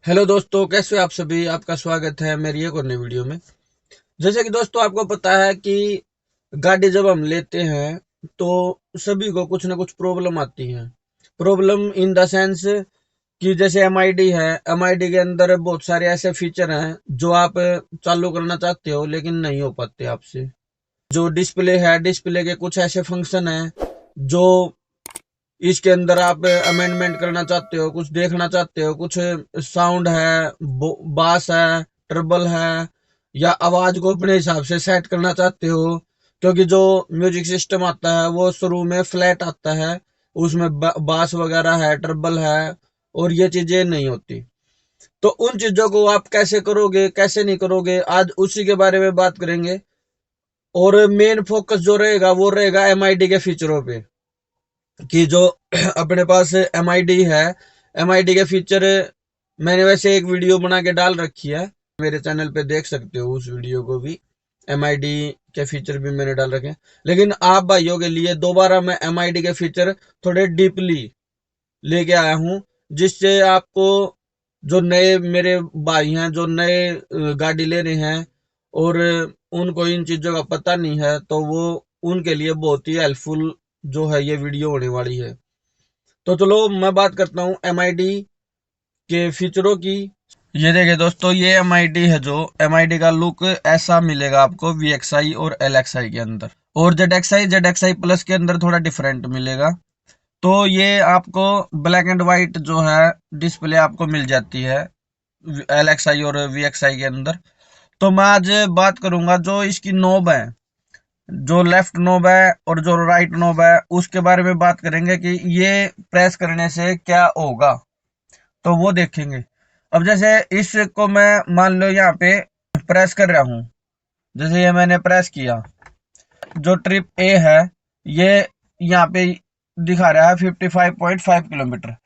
Hello दोस्तों, कैसे हो आप सभी। आपका स्वागत है मेरी एक और नई वीडियो में। जैसे कि दोस्तों आपको पता है कि गाड़ी जब हम लेते हैं तो सभी को कुछ ना कुछ प्रॉब्लम आती है। प्रॉब्लम इन द सेंस कि जैसे एमआईडी है, एमआईडी के अंदर बहुत सारे ऐसे फीचर हैं जो आप चालू करना चाहते हो लेकिन नहीं हो पाते आपसे। जो डिस्प्ले है, डिस्प्ले के कुछ ऐसे फंक्शन हैं जो इसके अंदर आप अमेंडमेंट करना चाहते हो, कुछ देखना चाहते हो, कुछ साउंड है, बास है, ट्रबल है, या आवाज को अपने हिसाब से सेट करना चाहते हो। क्योंकि जो म्यूजिक सिस्टम आता है वो शुरू में फ्लैट आता है, उसमें बास वगैरह है, ट्रबल है, और ये चीजें नहीं होती। तो उन चीजों को आप कैसे करोगे, कैसे नहीं करोगे, आज उसी के बारे में बात करेंगे। और मेन फोकस जो रहेगा वो रहेगा एमआईडी के फीचरों पे, कि जो अपने पास एमआईडी है, एमआईडी के फीचर मैंने वैसे एक वीडियो बना के डाल रखी है, मेरे चैनल पे देख सकते हो उस वीडियो को भी। एमआईडी के फीचर भी मैंने डाल रखे हैं, लेकिन आप भाइयों के लिए दोबारा मैं एमआईडी के फीचर थोड़े डीपली लेके आया हूँ, जिससे आपको, जो नए मेरे भाई हैं, जो नए गाड़ी ले रहे हैं और उनको इन चीजों का पता नहीं है, तो वो उनके लिए बहुत ही हेल्पफुल जो है ये वीडियो होने वाली है। तो चलो मैं बात करता हूँ एमआईडी के फीचरों की। ये देखिए दोस्तों, ये एमआईडी है, जो एमआईडी का लुक ऐसा मिलेगा आपको वीएक्सआई और एलएक्सआई के अंदर, और जेड एक्सआई प्लस के अंदर थोड़ा डिफरेंट मिलेगा। तो ये आपको ब्लैक एंड व्हाइट जो है डिस्प्ले आपको मिल जाती है एलएक्सआई और वीएक्सआई के अंदर। तो मैं आज बात करूंगा जो इसकी नोब है, जो लेफ्ट नोब है और जो राइट नोब है, उसके बारे में बात करेंगे कि ये प्रेस करने से क्या होगा, तो वो देखेंगे। अब जैसे इसको मैं मान लो यहाँ पे प्रेस कर रहा हूँ, जैसे ये मैंने प्रेस किया, जो ट्रिप ए है ये यहाँ पे दिखा रहा है 55.5 किलोमीटर।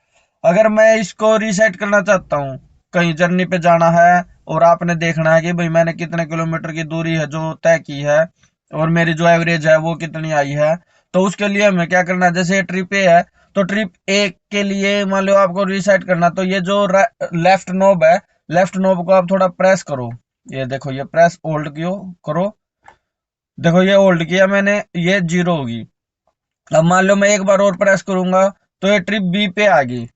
अगर मैं इसको रीसेट करना चाहता हूँ, कहीं जर्नी पे जाना है और आपने देखना है कि भाई मैंने कितने किलोमीटर की दूरी है जो तय की है और मेरी जो एवरेज है वो कितनी आई है, तो उसके लिए हमें क्या करना है। जैसे ट्रिप ए है, तो ट्रिप ए के लिए मान लो आपको रीसेट करना, तो ये जो लेफ्ट नोब है, लेफ्ट नोब को आप थोड़ा प्रेस करो। ये देखो, ये प्रेस होल्ड क्यों करो, देखो ये होल्ड किया मैंने, ये जीरो होगी। अब मान लो मैं एक बार और प्रेस करूंगा तो ये ट्रिप बी पे आ गई।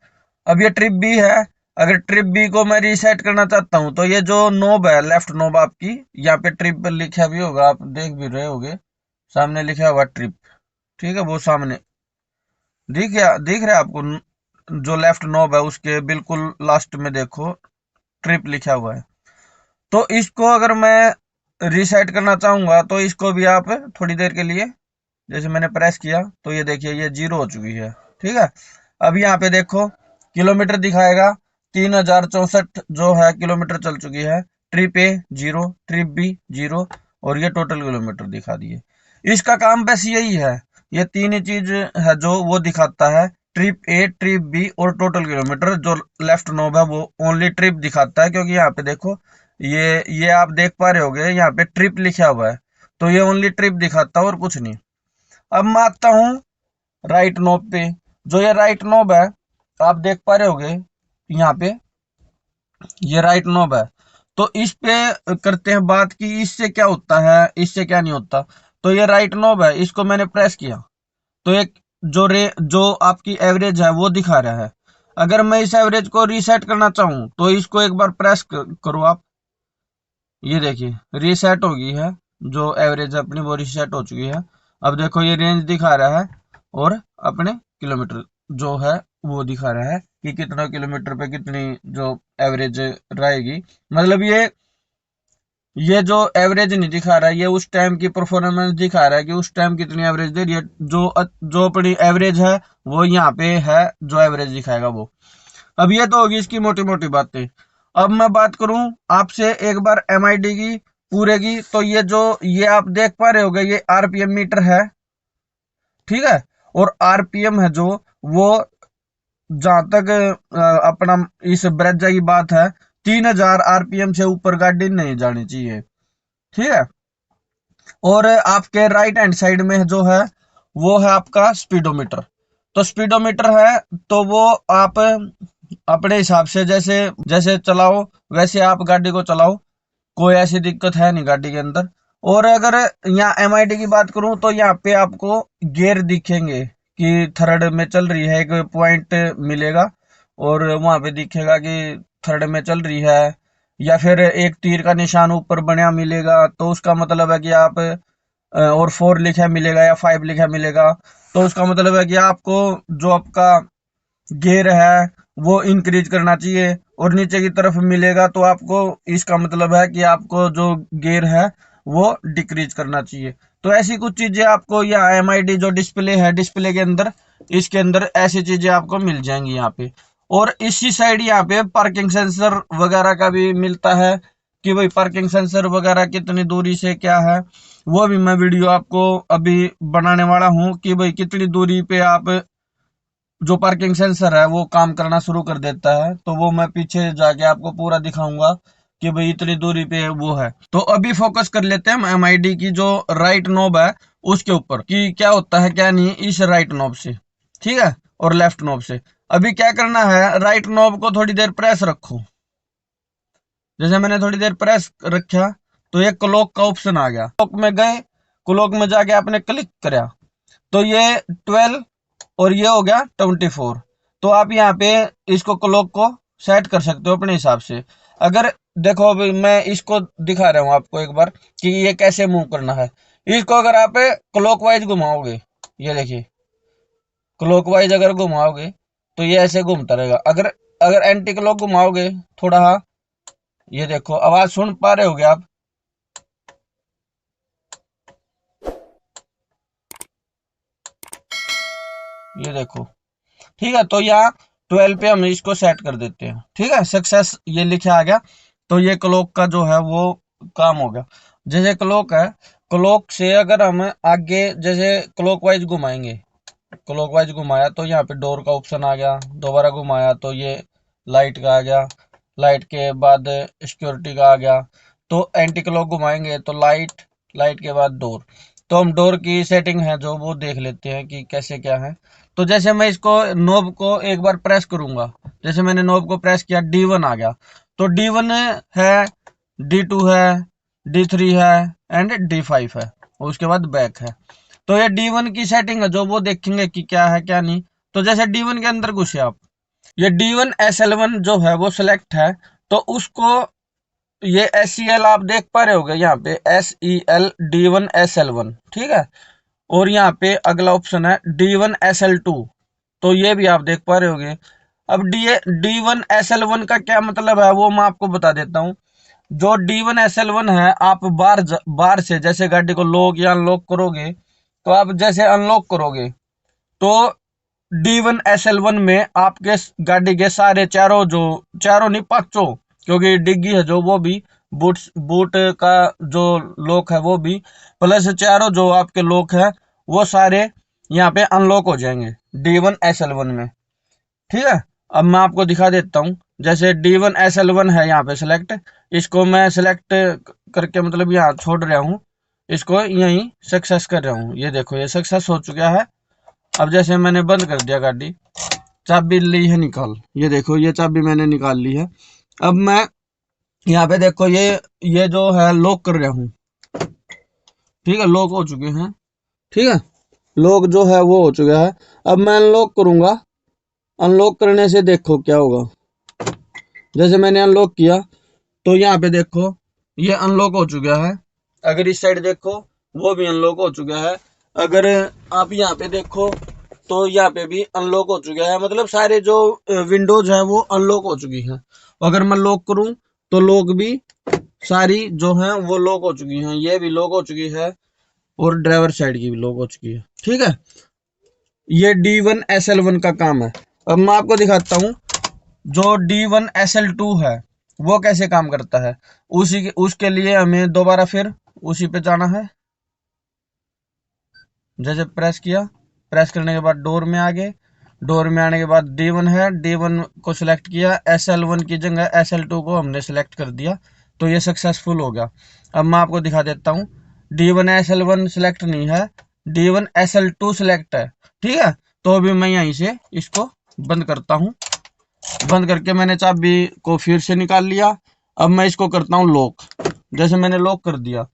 अब ये ट्रिप बी है, अगर ट्रिप बी को मैं रीसेट करना चाहता हूं तो ये जो नोब है, लेफ्ट नोब आपकी, यहाँ पे ट्रिप लिखा भी होगा, आप देख भी रहे होगे, सामने लिखा हुआ ट्रिप, ठीक है, वो सामने दिख रहा है आपको। जो लेफ्ट नोब है उसके बिल्कुल लास्ट में देखो ट्रिप लिखा हुआ है। तो इसको अगर मैं रीसेट करना चाहूंगा तो इसको भी आप थोड़ी देर के लिए, जैसे मैंने प्रेस किया तो ये देखिए ये जीरो हो चुकी है, ठीक है। अब यहाँ पे देखो किलोमीटर दिखाएगा, 3064 जो है किलोमीटर चल चुकी है। Trip A zero, trip B zero, और ये टोटल किलोमीटर दिखा दिए। इसका काम बस यही है, ये तीन ही चीज है जो वो दिखाता है, ट्रिप ए, ट्रिप बी और टोटल किलोमीटर। जो लेफ्ट नोब है वो ओनली ट्रिप दिखाता है, क्योंकि यहाँ पे देखो ये आप देख पा रहे होगे, यहाँ पे ट्रिप लिखा हुआ है, तो ये ओनली ट्रिप दिखाता है और कुछ नहीं। अब मैं आता हूँ राइट नोब पे। जो ये राइट नोब है, आप देख पा रहे होगे यहाँ पे, ये राइट नोब है। तो इस पे करते हैं बात कि इससे क्या होता है, इससे क्या नहीं होता। तो ये राइट नोब है, इसको मैंने प्रेस किया तो एक जो आपकी एवरेज है वो दिखा रहा है। अगर मैं इस एवरेज को रीसेट करना चाहूँ तो इसको एक बार प्रेस करो आप, ये देखिए रीसेट हो गई है, जो एवरेज अपनी वो रीसेट हो चुकी है। अब देखो ये रेंज दिखा रहा है और अपने किलोमीटर जो है वो दिखा रहा है कि कितना किलोमीटर पे कितनी जो एवरेज रहेगी। मतलब ये जो एवरेज नहीं दिखा रहा है, ये उस टाइम की परफॉर्मेंस दिखा रहा है कि उस टाइम कितनी एवरेज दे रही है। जो अपनी एवरेज है वो यहाँ पे है, जो एवरेज दिखाएगा वो। अब ये तो होगी इसकी मोटी मोटी बातें। अब मैं बात करूं आपसे एक बार एमआईडी की पूरे की, तो ये आप देख पा रहे होगे, ये आरपीएम मीटर है, ठीक है। और आरपीएम है जो वो, जहां तक अपना इस ब्रेजा की बात है, 3000 आरपीएम से ऊपर गाड़ी नहीं जानी चाहिए, ठीक है। और आपके राइट हैंड साइड में जो है वो है आपका स्पीडोमीटर। तो स्पीडोमीटर है तो वो आप अपने हिसाब से जैसे जैसे चलाओ वैसे आप गाड़ी को चलाओ, कोई ऐसी दिक्कत है नहीं गाड़ी के अंदर। और अगर यहाँ एमआईडी की बात करूं तो यहाँ पे आपको गियर दिखेंगे कि थर्ड में चल रही है, एक पॉइंट मिलेगा और वहां पे दिखेगा कि थर्ड में चल रही है, या फिर एक तीर का निशान ऊपर बना मिलेगा, तो उसका मतलब है कि आप और 4 लिखा मिलेगा या 5 लिखा मिलेगा, तो उसका मतलब है कि आपको जो आपका गियर है वो इंक्रीज करना चाहिए। और नीचे की तरफ मिलेगा तो आपको इसका मतलब है कि आपको जो गियर है वो डिक्रीज करना चाहिए। तो ऐसी कुछ चीजें आपको यहाँ एमआईडी जो डिस्प्ले है, डिस्प्ले के अंदर इसके अंदर ऐसी चीजें आपको मिल जाएंगी यहाँ पे। और इसी साइड यहाँ पे पार्किंग सेंसर वगैरह का भी मिलता है कि भाई पार्किंग सेंसर वगैरह कितनी दूरी से क्या है, वो भी मैं वीडियो आपको अभी बनाने वाला हूँ कि भाई कितनी दूरी पे आप जो पार्किंग सेंसर है वो काम करना शुरू कर देता है, तो वो मैं पीछे जाके आपको पूरा दिखाऊंगा कि भाई इतनी दूरी पे वो है। तो अभी फोकस कर लेते हैं एमआईडी की जो राइट नॉब है उसके ऊपर कि क्या होता है क्या नहीं इस राइट नॉब से, ठीक है, और लेफ्ट नॉब से। अभी क्या करना है, राइट नॉब को थोड़ी देर प्रेस रखो। जैसे मैंने थोड़ी देर प्रेस रखा तो ये क्लॉक का ऑप्शन आ गया, क्लॉक में गए, क्लॉक में जाके आपने क्लिक करा तो ये 12 और ये हो गया 24। तो आप यहाँ पे इसको क्लॉक को सेट कर सकते हो अपने हिसाब से। अगर देखो अभी मैं इसको दिखा रहा हूँ आपको एक बार कि ये कैसे मूव करना है। इसको अगर आप क्लॉक वाइज घुमाओगे, ये देखिए क्लॉक वाइज अगर घुमाओगे तो ये ऐसे घूमता रहेगा। अगर अगर एंटी क्लॉक घुमाओगे थोड़ा, हाँ ये देखो आवाज सुन पा रहे होगे आप, ये देखो, ठीक है। तो यहाँ 12 पे हम इसको सेट कर देते हैं, ठीक है, सक्सेस ये लिखे आ गया। तो ये क्लॉक का जो है वो काम हो गया। जैसे क्लॉक है, क्लॉक से अगर हम आगे जैसे क्लॉक वाइज घुमाएंगे, क्लॉक वाइज घुमाया तो यहाँ पे डोर का ऑप्शन आ गया, दोबारा घुमाया तो ये लाइट का आ गया, लाइट के बाद सिक्योरिटी का आ गया। तो एंटी क्लॉक घुमाएंगे तो लाइट, लाइट के बाद डोर। तो हम डोर की सेटिंग है जो वो देख लेते हैं कि कैसे क्या है। तो जैसे मैं इसको नोब को एक बार प्रेस करूंगा, जैसे मैंने नोब को प्रेस किया D1 आ गया, तो D1 है, D2 है, D3 है एंड D5 है, और उसके बाद बैक है। तो ये D1 की सेटिंग है जो वो देखेंगे कि क्या है क्या नहीं। तो जैसे D1 के अंदर घुसे आप, ये D1 SL1 जो है वो सिलेक्ट है, तो उसको ये SEL आप देख पा रहे होगे यहाँ पे SEL D1 SL1, ठीक है। और यहाँ पे अगला ऑप्शन है D1 SL2, तो ये भी आप देख पा रहे होगे। अब D1 SL1 का क्या मतलब है वो मैं आपको बता देता हूँ। जो D1 SL1 है, आप बार से जैसे गाड़ी को लॉक या अनलॉक करोगे, तो आप जैसे अनलॉक करोगे तो D1 SL1 में आपके गाड़ी के सारे चारों, जो चारों नहीं पांचों, क्योंकि डिग्गी है जो वो भी, बूट का जो लॉक है वो भी, प्लस चारों जो आपके लॉक है वो सारे यहाँ पे अनलॉक हो जाएंगे D1 SL1 में, ठीक है। अब मैं आपको दिखा देता हूँ। जैसे D1 SL1 है यहाँ पे सिलेक्ट, इसको मैं सिलेक्ट करके मतलब यहाँ छोड़ रहा हूँ, इसको यहीं सक्सेस कर रहा हूँ। ये देखो ये सक्सेस हो चुका है। अब जैसे मैंने बंद कर दिया गाड़ी, चाबी ली है निकाल, ये देखो ये चाबी मैंने निकाल ली है। अब मैं यहाँ पे देखो ये जो है लॉक कर रहा हूँ, ठीक है, लॉक हो चुके हैं, ठीक है, लॉक जो है वो हो चुका है। अब मैं अनलॉक करूंगा, अनलॉक करने से देखो क्या होगा। जैसे मैंने अनलॉक किया तो यहाँ पे देखो ये अनलॉक हो चुका है। अगर इस साइड देखो वो भी अनलॉक हो चुका है। अगर आप यहाँ पे देखो तो यहाँ पे भी अनलॉक हो चुका है, मतलब सारे जो विंडोज है वो अनलॉक हो चुकी हैं। अगर मैं लॉक करूं तो लॉक भी सारी जो है वो लॉक हो चुकी हैं, ये भी लॉक हो चुकी है और ड्राइवर साइड की भी लॉक हो चुकी है, ठीक है। ये D1 SL1 का काम है। अब मैं आपको दिखाता हूँ जो D1 SL2 है वो कैसे काम करता है। उसके लिए हमें दोबारा फिर उसी पे जाना है। जैसे प्रेस किया, प्रेस करने के बाद डोर में आ गए, डोर में आने के बाद D1 है, D1 को सिलेक्ट किया, SL1 की जगह SL2 को हमने सिलेक्ट कर दिया, तो ये सक्सेसफुल हो गया। अब मैं आपको दिखा देता हूँ, D1 SL1 सिलेक्ट नहीं है, D1 SL2 सिलेक्ट है, ठीक है। तो अभी मैं यहीं से इसको बंद करता हूँ। बंद करके मैंने चाबी को फिर से निकाल लिया। अब मैं इसको करता हूँ लॉक। जैसे मैंने लॉक कर दिया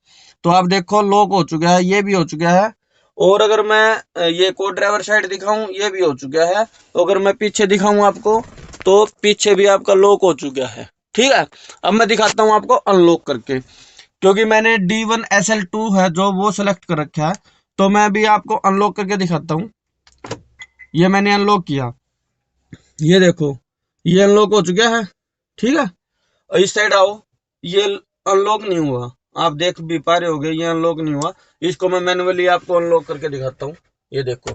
तो आप देखो लॉक हो चुका है, ये भी हो चुका है। और अगर मैं ये को ड्राइवर साइड दिखाऊं, ये भी हो चुका है। तो अगर मैं पीछे दिखाऊं आपको, तो पीछे भी आपका लॉक हो चुका है। ठीक है, अब मैं दिखाता हूं आपको अनलॉक करके, क्योंकि मैंने D1SL2 है जो वो सिलेक्ट कर रखा है। तो मैं भी आपको अनलॉक करके दिखाता हूँ। ये मैंने अनलॉक किया, ये देखो ये अनलॉक हो चुका है। ठीक है, और इस साइड आओ, ये अनलॉक नहीं हुआ। आप देख भी पा रहे होगे ये अनलॉक नहीं हुआ। इसको मैं मैन्युअली आपको अनलॉक करके दिखाता हूँ, ये देखो।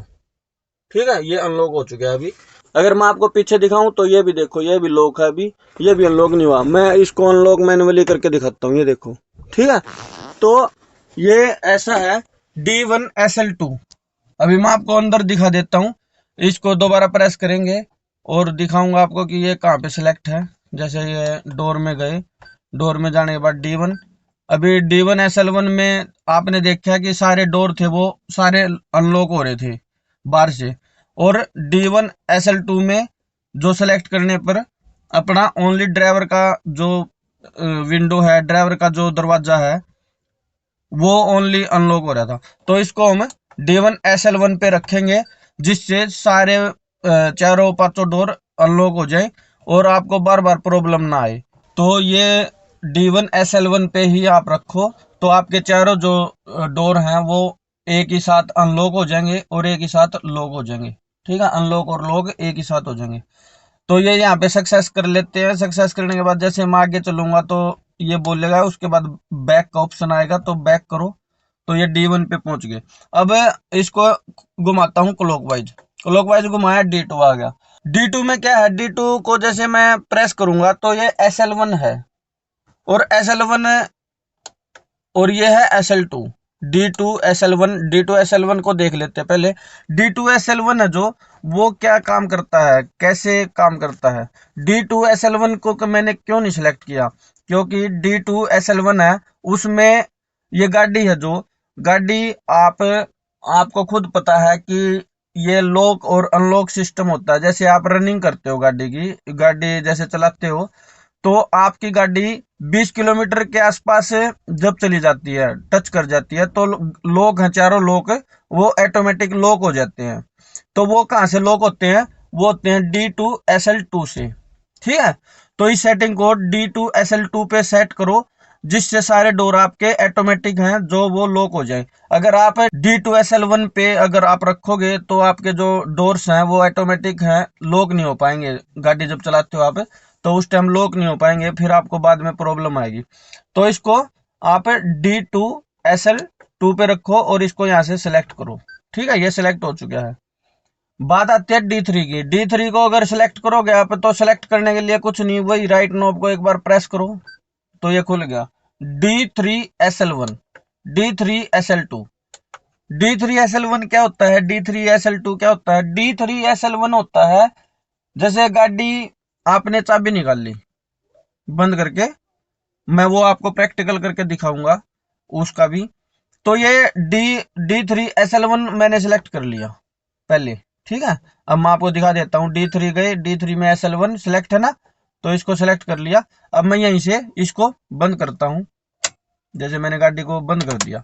ठीक है, ये अनलॉक हो चुका है अभी। अगर मैं आपको पीछे दिखाऊं तो ये भी देखो, ये भी लॉक है अभी, ये भी अनलॉक नहीं हुआ। मैं इसको अनलॉक मैन्युअली करके दिखाता हूँ, ये देखो। ठीक है, तो ये ऐसा है D1SL2। अभी मैं आपको अंदर दिखा देता हूँ। इसको दोबारा प्रेस करेंगे और दिखाऊंगा आपको कि ये कहाँ पे सिलेक्ट है। जैसे ये डोर में गए, डोर में जाने के बाद D1, अभी D1SL1 में आपने देखा कि सारे डोर थे वो सारे अनलॉक हो रहे थे बाहर से। और D1SL2 में जो सेलेक्ट करने पर अपना ओनली ड्राइवर का जो विंडो है, ड्राइवर का जो दरवाजा है, वो ओनली अनलॉक हो रहा था। तो इसको हम D1SL1 पे रखेंगे, जिससे सारे चारों पांचों डोर अनलॉक हो जाए और आपको बार बार प्रॉब्लम ना आए। तो ये D1SL1 पे ही आप रखो, तो आपके चारों जो डोर हैं वो एक ही साथ अनलॉक हो जाएंगे और एक ही साथ लॉक हो जाएंगे। ठीक है, अनलॉक और लॉक एक ही साथ हो जाएंगे। तो ये यहाँ पे सक्सेस कर लेते हैं। सक्सेस करने के बाद जैसे मैं आगे चलूंगा तो ये बोलेगा, उसके बाद बैक का ऑप्शन आएगा, तो बैक करो। तो ये D1 पे पहुंच गए। अब इसको घुमाता हूँ क्लॉकवाइज। क्लॉकवाइज घुमाया, D2 आ गया। D2 में क्या है, D2 को जैसे मैं प्रेस करूंगा तो ये SL1 है, और SL1, और ये है SL2। D2SL1 को देख लेते हैं पहले। D2SL1 है जो, वो क्या काम करता है, कैसे काम करता है। D2SL1 को मैंने क्यों नहीं सिलेक्ट किया, क्योंकि D2SL1 है उसमें ये गाड़ी है जो गाड़ी, आपको खुद पता है कि ये लॉक और अनलॉक सिस्टम होता है। जैसे आप रनिंग करते हो गाड़ी की, गाड़ी जैसे चलाते हो, तो आपकी गाड़ी 20 किलोमीटर के आसपास जब चली जाती है, टच कर जाती है, तो लोग हैं, चारों लोग वो ऑटोमेटिक लॉक हो जाते हैं। तो वो कहाँ से लॉक होते हैं, वो होते हैं D2SL2 से। ठीक है, तो इस सेटिंग को D2SL2 पे सेट करो, जिससे सारे डोर आपके ऑटोमेटिक हैं जो वो लॉक हो जाए। अगर आप D2SL1 पे अगर आप रखोगे तो आपके जो डोर्स हैं वो ऑटोमेटिक हैं, लॉक नहीं हो पाएंगे। गाड़ी जब चलाते हो आप, तो उस टाइम लॉक नहीं हो पाएंगे, फिर आपको बाद में प्रॉब्लम आएगी। तो इसको आप D2SL2 पे रखो और इसको यहाँ से सिलेक्ट करो। ठीक है, ये सिलेक्ट हो चुका है। बात आती है D3 की। D3 को अगर सिलेक्ट करोगे आप, तो सिलेक्ट करने के लिए कुछ नहीं, वही राइट नॉब को एक बार प्रेस करो तो ये खुल गया। D3SL1, D3SL2। D3SL1 क्या होता है, D3SL2 क्या होता है। D3SL1 होता है, जैसे गाड़ी आपने चाबी निकाल ली बंद करके, मैं वो आपको प्रैक्टिकल करके दिखाऊंगा उसका भी। तो ये D3SL1 मैंने सिलेक्ट कर लिया पहले। ठीक है, अब मैं आपको दिखा देता हूँ। D3 गए, D3 में SL1 सिलेक्ट है ना, तो इसको सिलेक्ट कर लिया। अब मैं यहीं से इसको बंद करता हूँ, जैसे मैंने गाड़ी को बंद कर दिया।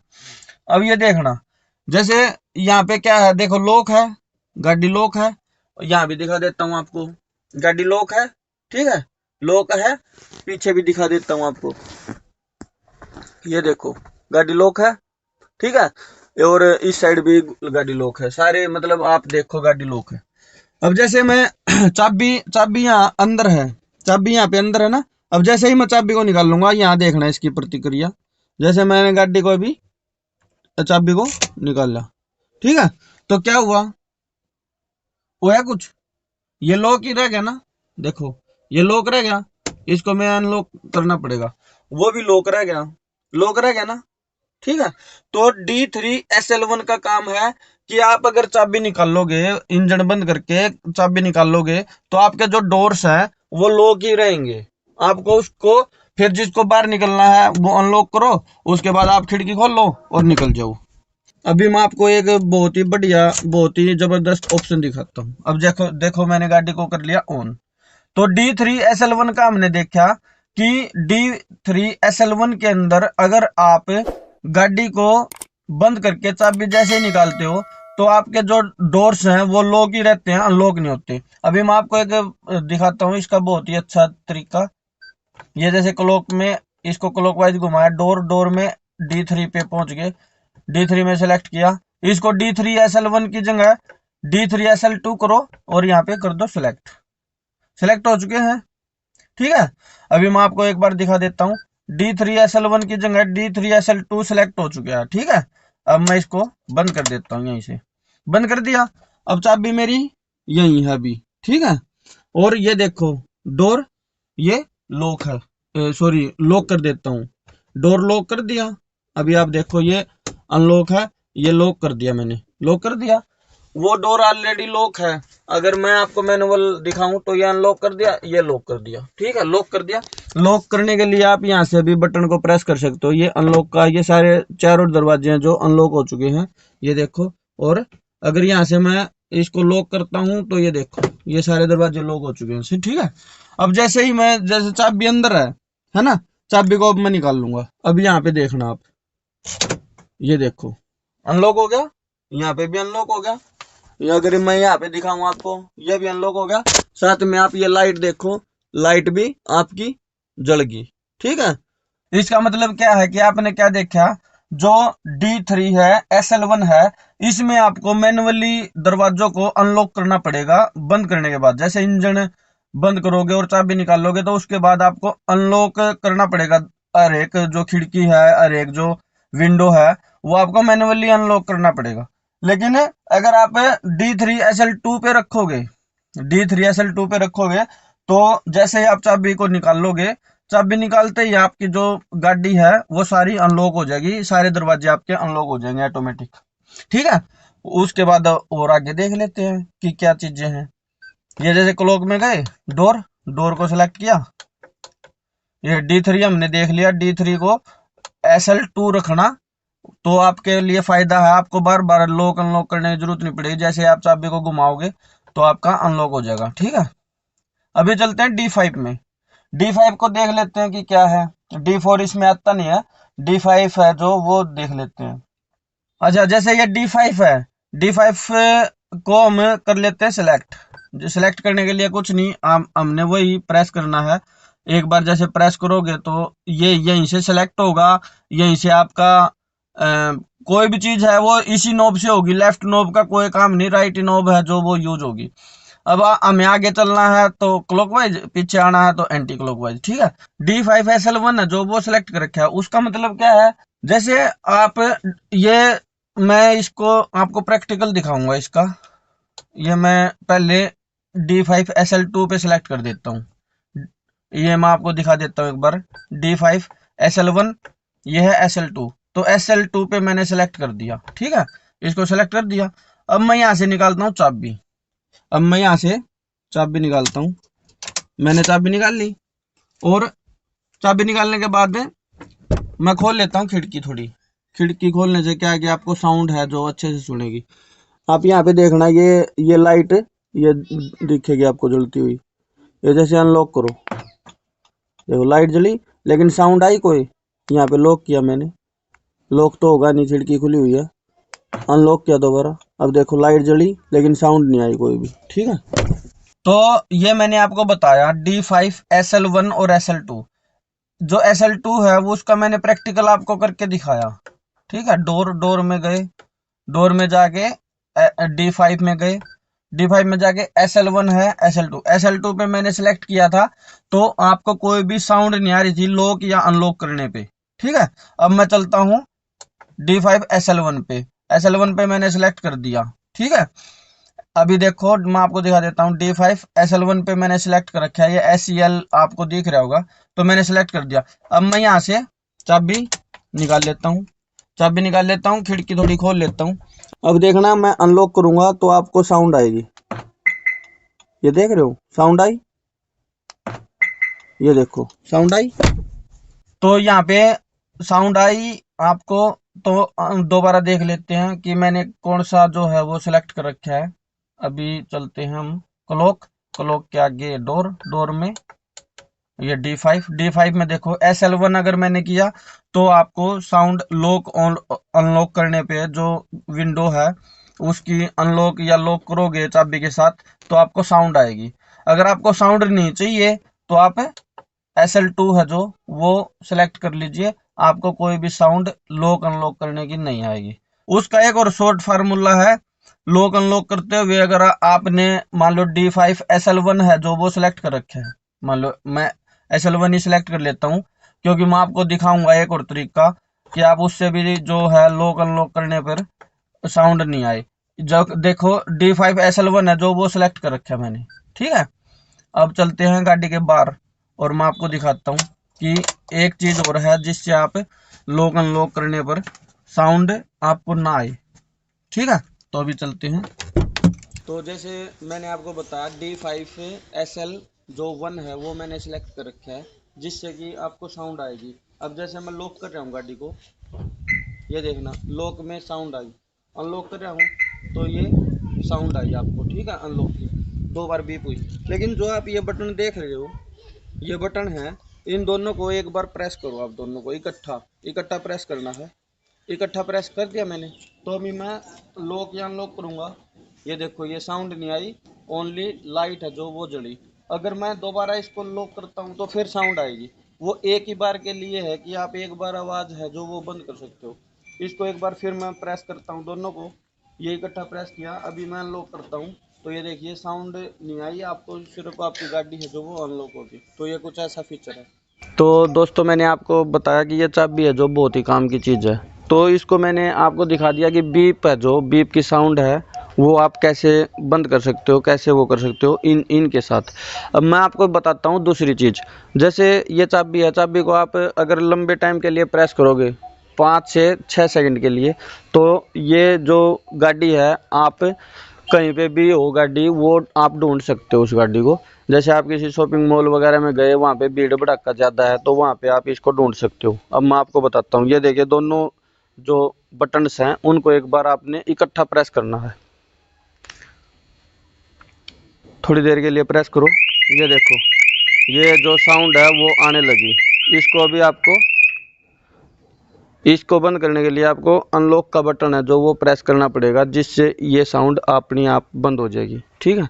अब ये देखना, जैसे यहाँ पे क्या है, देखो लॉक है, गाड़ी लॉक है। यहाँ भी दिखा देता हूँ आपको, गाड़ी लॉक है। ठीक है, लॉक है। पीछे भी दिखा देता हूँ आपको, ये देखो गाड़ी लॉक है। ठीक है, और इस साइड भी गाड़ी लॉक है, सारे मतलब आप देखो गाड़ी लॉक है। अब जैसे मैं चाबी चाबी यहाँ अंदर है, चाबी यहाँ पे अंदर है ना। अब जैसे ही मैं चाबी को निकाल लूंगा, यहाँ देखना इसकी प्रतिक्रिया। जैसे मैंने गाड़ी को अभी चाबी को निकाला, ठीक है, तो क्या हुआ, हुआ कुछ, ये लॉक ही रह गया ना। देखो ये लॉक रह गया, इसको मैं अनलॉक करना पड़ेगा, वो भी लॉक रह गया, लॉक रह गया ना। ठीक है, तो D3SL1 का काम है कि आप अगर चाबी निकाल लोगे, इंजन बंद करके चाबी निकाल लोगे, तो आपके जो डोर्स हैं वो लॉक ही रहेंगे। आपको उसको फिर जिसको बाहर निकलना है वो अनलॉक करो, उसके बाद आप खिड़की खोल लो और निकल जाओ। अभी मैं आपको एक बहुत ही बढ़िया, बहुत ही जबरदस्त ऑप्शन दिखाता हूँ। अब देखो देखो मैंने गाड़ी को कर लिया ऑन। तो D3SL1 का हमने देखा कि D3SL1 के अंदर अगर आप गाड़ी को बंद करके चाबी जैसे ही निकालते हो तो आपके जो डोर्स हैं वो लॉक ही रहते हैं, अनलॉक नहीं होते। अभी मैं आपको एक दिखाता हूँ इसका बहुत ही अच्छा तरीका। ये जैसे क्लॉक में इसको क्लॉकवाइज घुमाया, डोर डोर में D3 पे पहुंच गए, D3 में सेलेक्ट किया, इसको D3SL1 की जगह D3SL2 करो और यहाँ पे कर दो सिलेक्ट। सिलेक्ट हो चुके हैं, ठीक है। अभी मैं आपको एक बार दिखा देता हूँ, D3SL1 की जगह D3SL2 सिलेक्ट हो चुका है, ठीक है। अब मैं इसको बंद कर देता हूँ, यहीं से बंद कर दिया। अब चाबी मेरी यही है अभी, ठीक है। और ये देखो डोर ये लॉक है, सॉरी लॉक कर देता हूँ, डोर लॉक कर दिया। अभी आप देखो ये अनलॉक है, ये लॉक कर दिया मैंने, लॉक कर दिया। वो डोर ऑलरेडी लॉक है, अगर मैं आपको मैनुअल दिखाऊं तो ये अनलॉक कर दिया, ये लॉक कर दिया, ठीक है, लॉक कर दिया। लॉक करने के लिए आप यहाँ से भी बटन को प्रेस कर सकते हो, ये अनलॉक का, ये सारे चारों दरवाजे हैं जो अनलॉक हो चुके हैं, ये देखो। और अगर यहाँ से मैं इसको लॉक करता हूँ तो ये देखो ये सारे दरवाजे लॉक हो चुके हैं, ठीक है। अब जैसे ही मैं, जैसे चाबी अंदर है ना, चाबी को अब मैं निकाल लूंगा। अब यहाँ पे देखना आप, ये देखो अनलॉक हो गया, यहाँ पे भी अनलॉक हो गया। ये अगर मैं यहाँ पे दिखाऊं आपको, ये भी अनलॉक हो गया। साथ में आप ये लाइट देखो, लाइट भी आपकी जल गई, ठीक है। इसका मतलब क्या है कि आपने क्या देखा, जो D3 है, SL1 है, इसमें आपको मैनुअली दरवाजों को अनलॉक करना पड़ेगा बंद करने के बाद। जैसे इंजन बंद करोगे और चाबी निकालोगे तो उसके बाद आपको अनलॉक करना पड़ेगा। हर एक जो खिड़की है, हर एक जो विंडो है, वो आपको मैनुअली अनलॉक करना पड़ेगा। लेकिन अगर आप D3SL2 पे रखोगे, D3SL2 पे रखोगे तो जैसे ही आप चाबी को निकाल लोगे, चाबी निकालते ही आपकी जो गाड़ी है वो सारी अनलॉक हो जाएगी, सारे दरवाजे आपके अनलॉक हो जाएंगे ऑटोमेटिक, ठीक है। उसके बाद और आगे देख लेते हैं कि क्या चीजें हैं। ये जैसे क्लॉक में गए, डोर डोर को सिलेक्ट किया, ये D3 हमने देख लिया। D3 को SL2 रखना तो आपके लिए फायदा है, आपको बार बार लॉक अनलॉक करने की जरूरत नहीं पड़ेगी। जैसे आप चाबी को घुमाओगे तो आपका अनलॉक हो जाएगा, ठीक है। अभी चलते हैं D5 में। D5 को देख लेते हैं कि क्या है। D4 इसमें आता नहीं है, D5 है जो, वो देख लेते हैं। अच्छा, जैसे ये D5 है, D5 को हम कर लेते हैं सिलेक्ट। जो सिलेक्ट करने के लिए कुछ नहीं, हमने वही प्रेस करना है। एक बार जैसे प्रेस करोगे तो ये यहीं से सिलेक्ट होगा, यहीं से आपका कोई भी चीज है वो इसी नोब से होगी। लेफ्ट नोब का कोई काम नहीं, राइट नोब है जो वो यूज होगी। अब हमें आगे चलना है तो क्लॉकवाइज, पीछे आना है तो एंटी क्लॉकवाइज, ठीक है। D5SL1 है जो, वो सिलेक्ट कर रखा है। उसका मतलब क्या है, जैसे आप ये, मैं इसको आपको प्रैक्टिकल दिखाऊंगा इसका। ये मैं पहले D5SL2 पे सिलेक्ट कर देता हूँ, ये मैं आपको दिखा देता हूँ एक बार। D5SL1, ये है SL2, तो SL2 पे मैंने सिलेक्ट कर दिया, ठीक है। इसको सिलेक्ट कर दिया। अब मैं यहाँ से निकालता हूँ चाबी, अब मैं यहाँ से चाबी निकालता हूँ। मैंने चाबी निकाल ली, और चाबी निकालने के बाद मैं खोल लेता हूँ खिड़की थोड़ी। खिड़की खोलने से क्या है कि आपको साउंड है जो अच्छे से सुनेगी। आप यहाँ पे देखना, ये लाइट ये दिखेगी आपको जलती हुई। ये जैसे अनलॉक करो, देखो लाइट जली, लेकिन साउंड आई कोई? यहाँ पे लॉक किया मैंने, लॉक तो होगा नहीं, खिड़की खुली हुई है। अनलॉक किया दोबारा, अब देखो लाइट जली लेकिन साउंड नहीं आई कोई भी, ठीक है। तो ये मैंने आपको बताया D5SL1 और SL2। जो SL2 है वो, उसका मैंने प्रैक्टिकल आपको करके दिखाया, ठीक है। डोर डोर में गए, डोर में जाके D5 में गए, D5 में जाके SL1 है, SL2 पे मैंने सिलेक्ट किया था तो आपको कोई भी साउंड नहीं आ रही थी लॉक या अनलॉक करने पे, ठीक है। अब मैं चलता हूँ D5SL1 पे, SL1 पे मैंने सिलेक्ट कर दिया, ठीक है। अभी देखो मैं आपको दिखा देता हूँ, D5SL1 पे मैंने सिलेक्ट कर रखा है, ये SEL आपको दिख रहा होगा, तो मैंने सिलेक्ट कर दिया। अब मैं यहाँ से चाबी निकाल लेता हूँ, चाबी निकाल लेता हूँ, खिड़की थोड़ी खोल लेता हूँ। अब देखना मैं अनलॉक करूंगा तो आपको साउंड आएगी, ये देख रहे हो साउंड आई, ये देखो साउंड आई। तो यहाँ पे साउंड आई आपको, तो दोबारा देख लेते हैं कि मैंने कौन सा जो है वो सिलेक्ट कर रखा है। अभी चलते हैं हम क्लॉक, क्लॉक के आगे डोर में ये D5 में देखो SL1 अगर मैंने किया तो आपको साउंड लॉक अनलॉक करने पे जो विंडो है उसकी अनलॉक या लॉक करोगे चाबी के साथ तो आपको साउंड आएगी। अगर आपको साउंड नहीं चाहिए तो आप SL2 है जो वो सिलेक्ट कर लीजिए, आपको कोई भी साउंड लॉक अनलॉक करने की नहीं आएगी। उसका एक और शॉर्ट फार्मूला है, लॉक अनलॉक करते हुए अगर आपने मान लो D5 SL1 है जो वो सिलेक्ट कर रखे हैं, मान लो मैं SL1 ही सिलेक्ट कर लेता हूँ क्योंकि मैं आपको दिखाऊंगा एक और तरीका कि आप उससे भी जो है लॉक अनलॉक करने पर साउंड नहीं आए। जब देखो D5 SL1 है जो वो सिलेक्ट कर रखा है मैंने, ठीक है। अब चलते हैं गाड़ी के बाहर और मैं आपको दिखाता हूँ कि एक चीज और है जिससे आप लॉक अनलॉक करने पर साउंड आपको ना आए, ठीक है। तो अभी चलते हैं। तो जैसे मैंने आपको बताया D5 SL जो 1 है वो मैंने सिलेक्ट कर रखा है जिससे कि आपको साउंड आएगी। अब जैसे मैं लॉक कर रहा हूँ गाड़ी को, ये देखना लॉक में साउंड आई, अनलॉक कर रहा हूँ तो ये साउंड आई आपको, ठीक है। अनलॉक की 2 बार बीप हुई। लेकिन जो आप ये बटन देख रहे हो, ये बटन है, इन दोनों को एक बार प्रेस करो, आप दोनों को इकट्ठा प्रेस करना है। इकट्ठा प्रेस कर दिया मैंने तो अभी मैं लॉक या अनलॉक करूँगा, ये देखो ये साउंड नहीं आई, ओनली लाइट है जो वो जली। अगर मैं दोबारा इसको लॉक करता हूँ तो फिर साउंड आएगी। वो एक ही बार के लिए है कि आप एक बार आवाज़ है जो वो बंद कर सकते हो। इसको एक बार फिर मैं प्रेस करता हूँ दोनों को, ये इकट्ठा प्रेस किया, अभी मैं अनलॉक करता हूँ तो ये देखिए साउंड नहीं आई, आपको सिर्फ आपकी गाड़ी है जो वो अनलॉक होगी। तो ये कुछ ऐसा फीचर है। तो दोस्तों मैंने आपको बताया कि ये चाबी है जो बहुत ही काम की चीज़ है। तो इसको मैंने आपको दिखा दिया कि बीप है जो बीप की साउंड है वो आप कैसे बंद कर सकते हो, कैसे वो कर सकते हो इनके साथ। अब मैं आपको बताता हूँ दूसरी चीज़। जैसे ये चाबी है, चाबी को आप अगर लंबे टाइम के लिए प्रेस करोगे 5 से 6 सेकंड के लिए तो ये जो गाड़ी है आप कहीं पे भी हो गाड़ी वो आप ढूंढ सकते हो उस गाड़ी को। जैसे आप किसी शॉपिंग मॉल वगैरह में गए, वहाँ पे भीड़ भड़का ज़्यादा है तो वहाँ पे आप इसको ढूंढ सकते हो। अब मैं आपको बताता हूँ, ये देखिए दोनों जो बटन्स हैं उनको एक बार आपने इकट्ठा प्रेस करना है, थोड़ी देर के लिए प्रेस करो, ये देखो ये जो साउंड है वो आने लगी। इसको अभी आपको इसको बंद करने के लिए आपको अनलॉक का बटन है जो वो प्रेस करना पड़ेगा जिससे ये साउंड अपनी आप बंद हो जाएगी, ठीक है।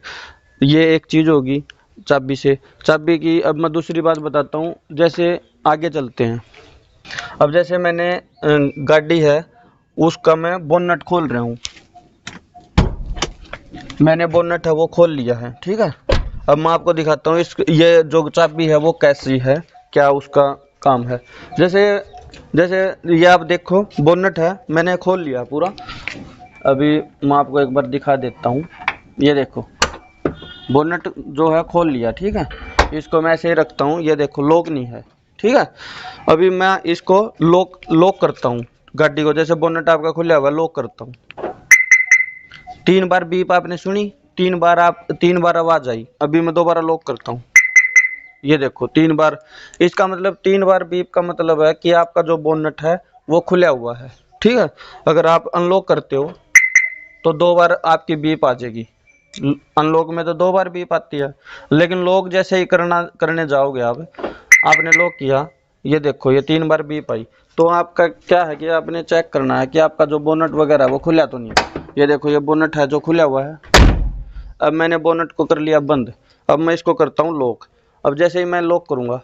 ये एक चीज़ होगी चाबी से। चाबी की अब मैं दूसरी बात बताता हूँ। जैसे आगे चलते हैं। अब जैसे मैंने गाड़ी है उसका मैं बोनट खोल रहा हूँ, मैंने बोनट है वो खोल लिया है, ठीक है। अब मैं आपको दिखाता हूँ इस ये जो चाबी है वो कैसी है, क्या उसका काम है। जैसे ये आप देखो बोनट है मैंने खोल लिया पूरा। अभी मैं आपको एक बार दिखा देता हूँ, ये देखो बोनट जो है खोल लिया, ठीक है। इसको मैं ऐसे ही रखता हूँ, ये देखो लॉक नहीं है, ठीक है। अभी मैं इसको लॉक करता हूँ गाड़ी को। जैसे बोनट आपका खुला हुआ लॉक करता हूँ, 3 बार बीप आपने सुनी, 3 बार आवाज आई। अभी मैं दोबारा लॉक करता हूँ, ये देखो 3 बार। इसका मतलब 3 बार बीप का मतलब है कि आपका जो बोनट है वो खुला हुआ है, ठीक है। अगर आप अनलॉक करते हो तो 2 बार आपकी बीप आ जाएगी। अनलॉक में तो 2 बार बीप आती है, लेकिन लॉक जैसे ही करने जाओगे आपने लॉक किया, ये देखो ये 3 बार बीप आई। तो आपका क्या है कि आपने चेक करना है कि आपका जो बोनट वगैरह वो खुला तो नहीं। ये देखो ये बोनट है जो खुला हुआ है। अब मैंने बोनट को कर लिया बंद। अब मैं इसको करता हूँ लॉक। अब जैसे ही मैं लॉक करूँगा,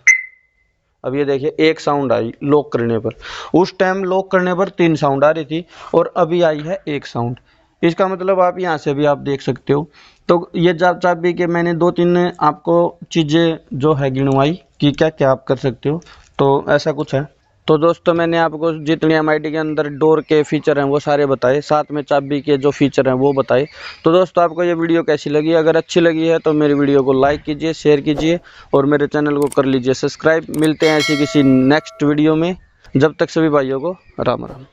अब ये देखिए एक साउंड आई लॉक करने पर। उस टाइम लॉक करने पर 3 साउंड आ रही थी और अभी आई है 1 साउंड। इसका मतलब आप यहाँ से भी आप देख सकते हो। तो ये चाबी के मैंने 2-3 आपको चीज़ें जो है गिनवाई कि क्या क्या आप कर सकते हो। तो ऐसा कुछ है। तो दोस्तों मैंने आपको जितने MID के अंदर डोर के फीचर हैं वो सारे बताए, साथ में चाबी के जो फीचर हैं वो बताए। तो दोस्तों आपको ये वीडियो कैसी लगी? अगर अच्छी लगी है तो मेरी वीडियो को लाइक कीजिए, शेयर कीजिए और मेरे चैनल को कर लीजिए सब्सक्राइब। मिलते हैं ऐसी किसी नेक्स्ट वीडियो में। जब तक सभी भाइयों को Ram Ram.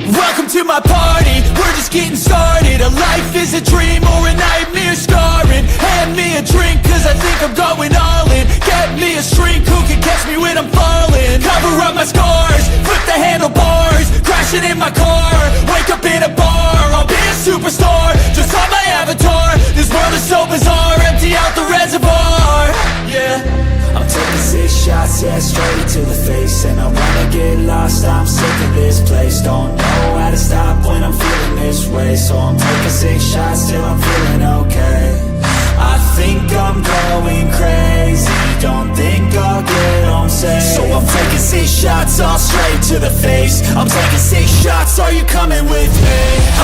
Welcome to my party, we're just getting started. A life is a dream or a nightmare scarring. Hand me a drink cause I think I'm going all in. Get me a shrink who can catch me when I'm falling. Cover up my scars, flip the handlebars. Crashing in my car, wake up in a bar. I'll be a superstar, just on my avatar. This world is so bizarre, empty out the face, and I wanna get lost, I'm sick of this place. Don't know how to stop when I'm feeling this way, so I'm taking 6 shots till I'm feeling okay. I think I'm going crazy, don't think I'll get home safe. So I'm taking 6 shots all straight to the face. I'm taking 6 shots, are you coming with me?